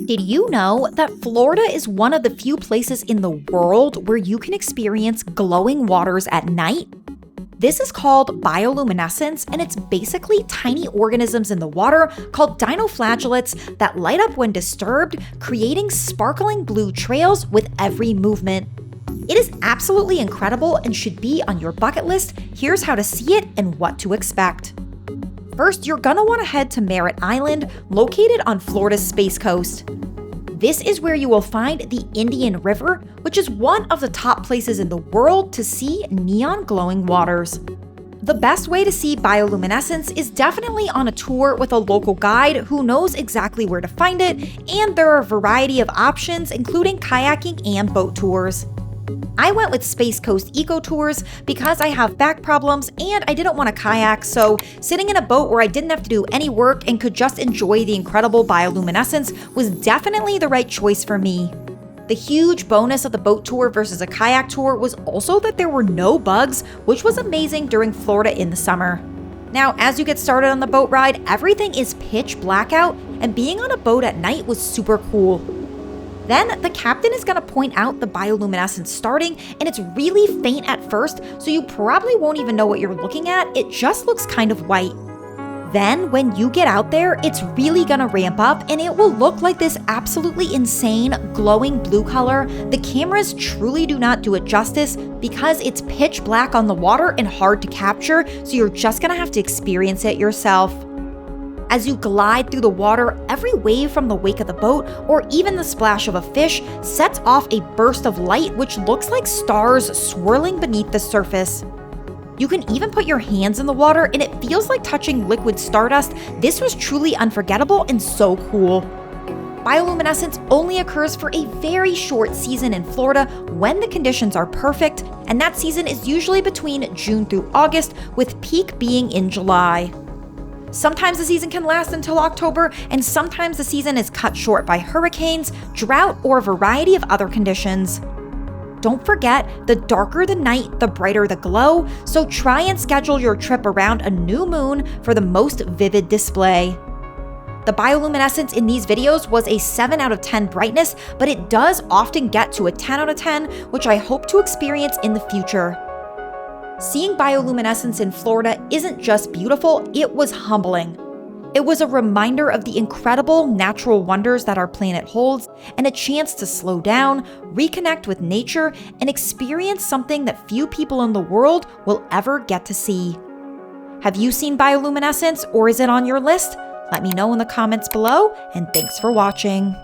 Did you know that Florida is one of the few places in the world where you can experience glowing waters at night? This is called bioluminescence, and it's basically tiny organisms in the water called dinoflagellates that light up when disturbed, creating sparkling blue trails with every movement. It is absolutely incredible and should be on your bucket list. Here's how to see it and what to expect. First, you're gonna want to head to Merritt Island, located on Florida's Space Coast. This is where you will find the Indian River, which is one of the top places in the world to see neon glowing waters. The best way to see bioluminescence is definitely on a tour with a local guide who knows exactly where to find it, and there are a variety of options including kayaking and boat tours. I went with Space Coast Eco Tours because I have back problems and I didn't want to kayak, so sitting in a boat where I didn't have to do any work and could just enjoy the incredible bioluminescence was definitely the right choice for me. The huge bonus of the boat tour versus a kayak tour was also that there were no bugs, which was amazing during Florida in the summer. Now, as you get started on the boat ride, everything is pitch black out, and being on a boat at night was super cool. Then the captain is going to point out the bioluminescence starting, and it's really faint at first, so you probably won't even know what you're looking at. It just looks kind of white. Then when you get out there, it's really going to ramp up, and it will look like this absolutely insane glowing blue color. The cameras truly do not do it justice because it's pitch black on the water and hard to capture, so you're just going to have to experience it yourself. As you glide through the water, every wave from the wake of the boat, or even the splash of a fish, sets off a burst of light which looks like stars swirling beneath the surface. You can even put your hands in the water and it feels like touching liquid stardust. This was truly unforgettable and so cool. Bioluminescence only occurs for a very short season in Florida when the conditions are perfect, and that season is usually between June through August, with peak being in July. Sometimes the season can last until October, and sometimes the season is cut short by hurricanes, drought, or a variety of other conditions. Don't forget, the darker the night, the brighter the glow, so try and schedule your trip around a new moon for the most vivid display. The bioluminescence in these videos was a 7 out of 10 brightness, but it does often get to a 10 out of 10, which I hope to experience in the future. Seeing bioluminescence in Florida isn't just beautiful, it was humbling. It was a reminder of the incredible natural wonders that our planet holds, and a chance to slow down, reconnect with nature, and experience something that few people in the world will ever get to see. Have you seen bioluminescence, or is it on your list? Let me know in the comments below, and thanks for watching.